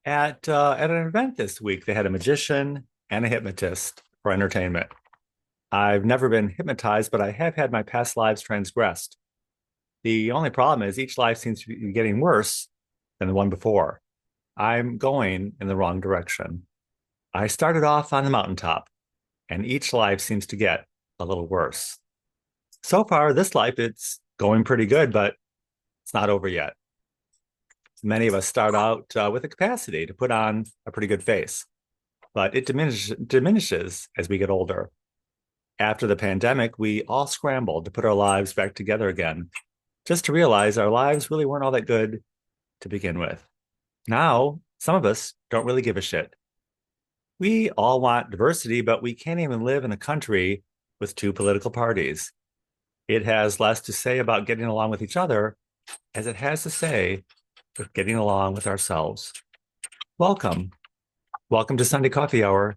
At an event this week, they had a magician and a hypnotist for entertainment. I've never been hypnotized, but I have had my past lives transgressed. The only problem is each life seems to be getting worse than the one before. I'm going in the wrong direction. I started off on the mountaintop, and each life seems to get a little worse. So far, this life, it's going pretty good, but it's not over yet. Many of us start out with a capacity to put on a pretty good face, but it diminishes as we get older. After the pandemic, we all scrambled to put our lives back together again, just to realize our lives really weren't all that good to begin with. Now, some of us don't really give a shit. We all want diversity, but we can't even live in a country with two political parties. It has less to say about getting along with each other as it has to say with getting along with ourselves. Welcome. Welcome to Sunday Coffee Hour.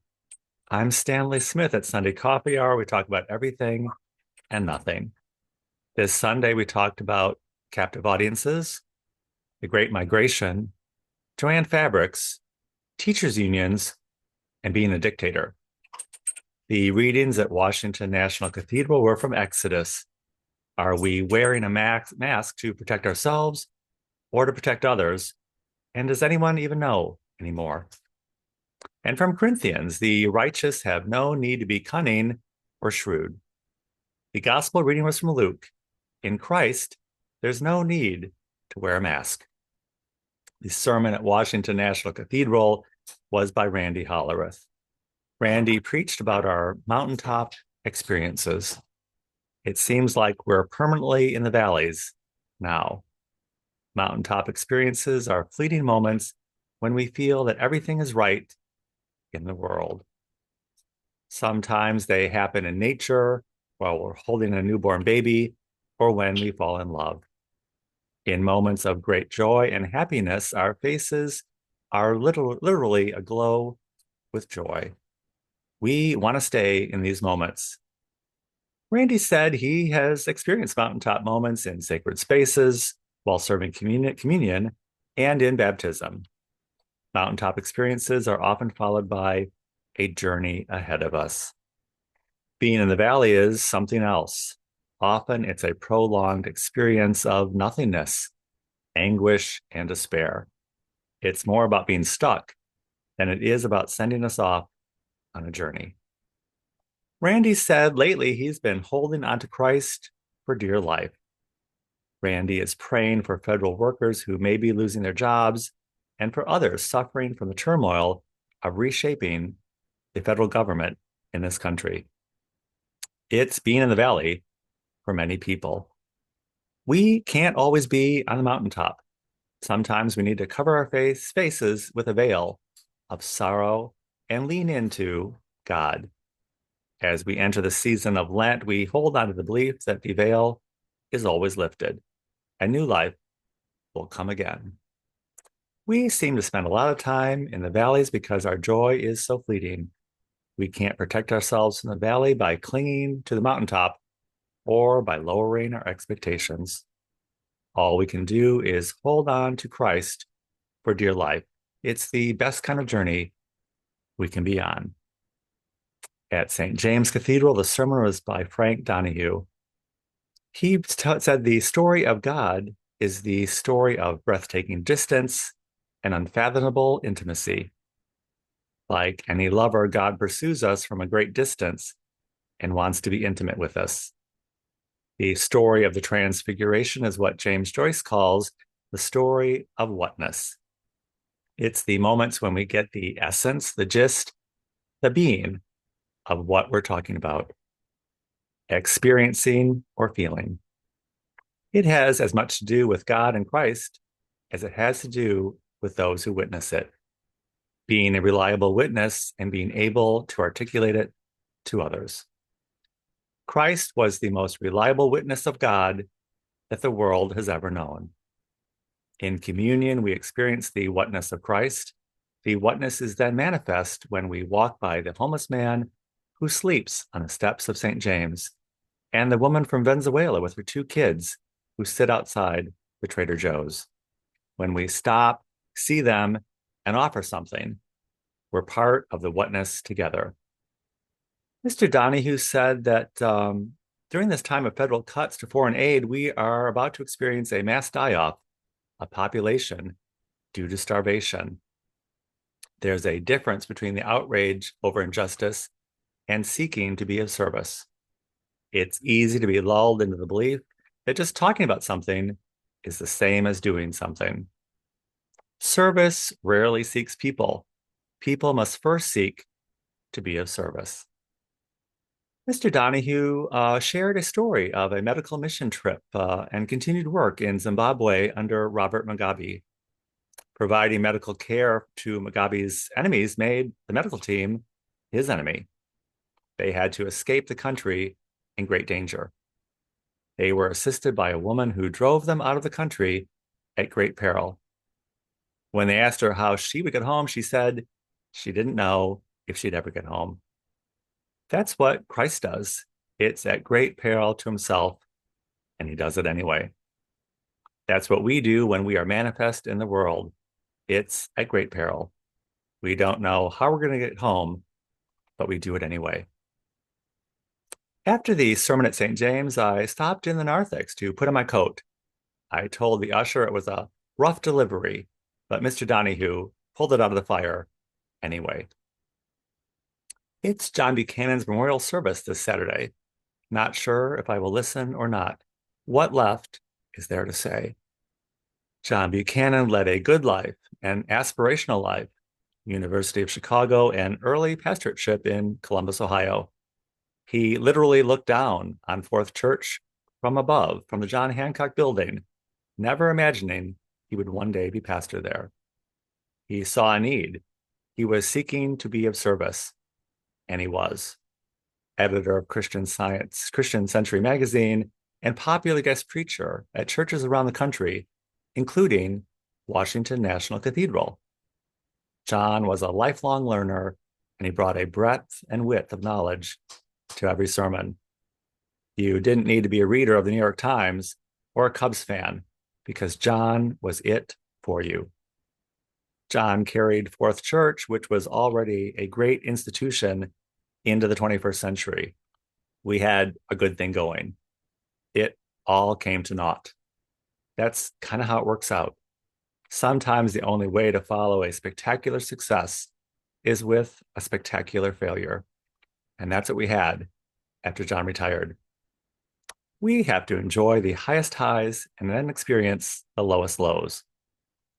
I'm Stanley Smith at Sunday Coffee Hour. We talk about everything and nothing. This Sunday, we talked about captive audiences, the Great Migration, Joanne Fabrics, teachers' unions, and being a dictator. The readings at Washington National Cathedral were from Exodus. Are we wearing a mask to protect ourselves or to protect others? And does anyone even know anymore? And from Corinthians, the righteous have no need to be cunning or shrewd. The gospel reading was from Luke. In Christ, there's no need to wear a mask. The sermon at Washington National Cathedral was by Randy Hollerith. Randy preached about our mountaintop experiences. It seems like we're permanently in the valleys now. Mountaintop experiences are fleeting moments when we feel that everything is right in the world. Sometimes they happen in nature while we're holding a newborn baby or when we fall in love. In moments of great joy and happiness, our faces are literally aglow with joy. We want to stay in these moments. Randy said he has experienced mountaintop moments in sacred spaces while serving communion and in baptism. Mountaintop experiences are often followed by a journey ahead of us. Being in the valley is something else. Often it's a prolonged experience of nothingness, anguish, and despair. It's more about being stuck than it is about sending us off on a journey. Randy said lately he's been holding on to Christ for dear life. Randy is praying for federal workers who may be losing their jobs and for others suffering from the turmoil of reshaping the federal government in this country. It's being in the valley for many people. We can't always be on the mountaintop. Sometimes we need to cover our faces with a veil of sorrow and lean into God. As we enter the season of Lent, we hold on to the belief that the veil is always lifted and new life will come again. We seem to spend a lot of time in the valleys because our joy is so fleeting. We can't protect ourselves from the valley by clinging to the mountaintop or by lowering our expectations. All we can do is hold on to Christ for dear life. It's the best kind of journey we can be on. At St. James Cathedral, the sermon was by Frank Donahue. He said the story of God is the story of breathtaking distance and unfathomable intimacy. Like any lover, God pursues us from a great distance and wants to be intimate with us. The story of the Transfiguration is what James Joyce calls the story of whatness. It's the moments when we get the essence, the gist, the being of what we're talking about, experiencing or feeling. It has as much to do with God and Christ as it has to do with those who witness it, being a reliable witness and being able to articulate it to others. Christ was the most reliable witness of God that the world has ever known. In communion, we experience the whatness of Christ. The whatness is then manifest when we walk by the homeless man who sleeps on the steps of St. James and the woman from Venezuela with her two kids who sit outside the Trader Joe's. When we stop, see them, and offer something. We're part of the whatness together. Mr. Donahue said that during this time of federal cuts to foreign aid, we are about to experience a mass die-off of population due to starvation. There's a difference between the outrage over injustice and seeking to be of service. It's easy to be lulled into the belief that just talking about something is the same as doing something. Service rarely seeks people. People must first seek to be of service. Mr. Donahue shared a story of a medical mission trip and continued work in Zimbabwe under Robert Mugabe. Providing medical care to Mugabe's enemies made the medical team his enemy. They had to escape the country in great danger. They were assisted by a woman who drove them out of the country at great peril. When they asked her how she would get home, she said she didn't know if she'd ever get home. That's what Christ does. It's at great peril to himself, and he does it anyway. That's what we do when we are manifest in the world. It's at great peril. We don't know how we're going to get home, but we do it anyway. After the sermon at St. James, I stopped in the narthex to put on my coat. I told the usher it was a rough delivery, but Mr. Donahue pulled it out of the fire anyway. It's John Buchanan's memorial service this Saturday. Not sure if I will listen or not. What left is there to say? John Buchanan led a good life, an aspirational life, University of Chicago, and early pastorateship in Columbus, Ohio. He literally looked down on Fourth Church from above, from the John Hancock building, never imagining he would one day be pastor there. He saw a need. He was seeking to be of service, and he was. Editor of Christian Science, Christian Century magazine, and popular guest preacher at churches around the country, including Washington National Cathedral. John was a lifelong learner, and he brought a breadth and width of knowledge to every sermon. You didn't need to be a reader of the New York Times or a Cubs fan, because John was it for you. John carried Fourth Church, which was already a great institution, into the 21st century. We had a good thing going. It all came to naught. That's kind of how it works out. Sometimes the only way to follow a spectacular success is with a spectacular failure. And that's what we had after John retired. We have to enjoy the highest highs and then experience the lowest lows.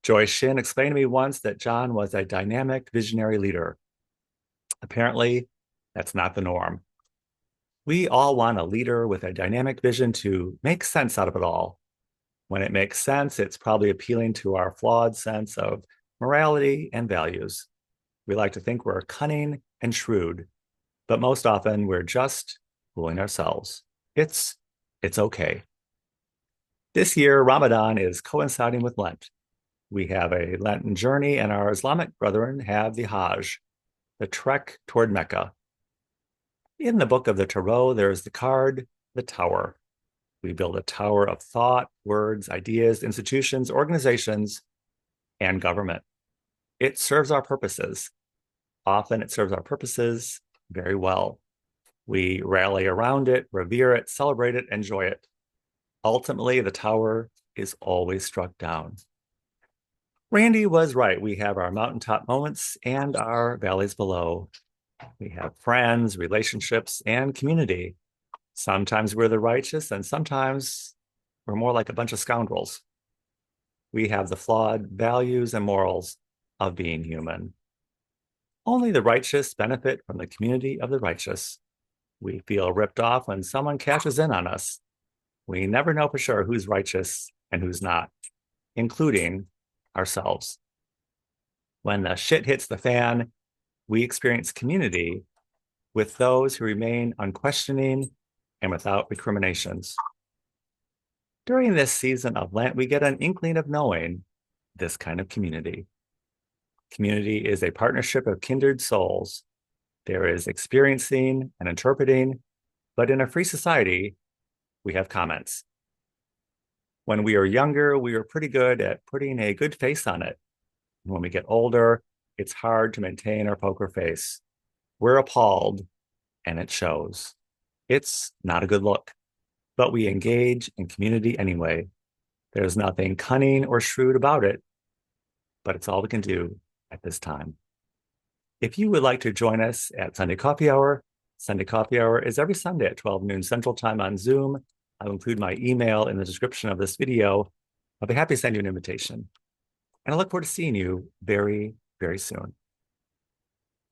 Joy Shin explained to me once that John was a dynamic, visionary leader. Apparently, that's not the norm. We all want a leader with a dynamic vision to make sense out of it all. When it makes sense, it's probably appealing to our flawed sense of morality and values. We like to think we're cunning and shrewd, but most often we're just fooling ourselves. It's okay. This year, Ramadan is coinciding with Lent. We have a Lenten journey, and our Islamic brethren have the Hajj, the trek toward Mecca. In the book of the Tarot, there's the card, the Tower. We build a tower of thought, words, ideas, institutions, organizations, and government. It serves our purposes. Often it serves our purposes very well. We rally around it, revere it, celebrate it, enjoy it. Ultimately, the tower is always struck down. Randy was right. We have our mountaintop moments and our valleys below. We have friends, relationships, and community. Sometimes we're the righteous, and sometimes we're more like a bunch of scoundrels. We have the flawed values and morals of being human. Only the righteous benefit from the community of the righteous. We feel ripped off when someone cashes in on us. We never know for sure who's righteous and who's not, including ourselves. When the shit hits the fan, we experience community with those who remain unquestioning and without recriminations. During this season of Lent, we get an inkling of knowing this kind of community. Community is a partnership of kindred souls. There is experiencing and interpreting, but in a free society, we have comments. When we were younger, we were pretty good at putting a good face on it. And when we get older, it's hard to maintain our poker face. We're appalled, and it shows. It's not a good look, but we engage in community anyway. There's nothing cunning or shrewd about it, but it's all we can do at this time. If you would like to join us at Sunday Coffee Hour is every Sunday at 12 noon Central Time on Zoom. I'll include my email in the description of this video. I'll be happy to send you an invitation. And I look forward to seeing you very, very soon.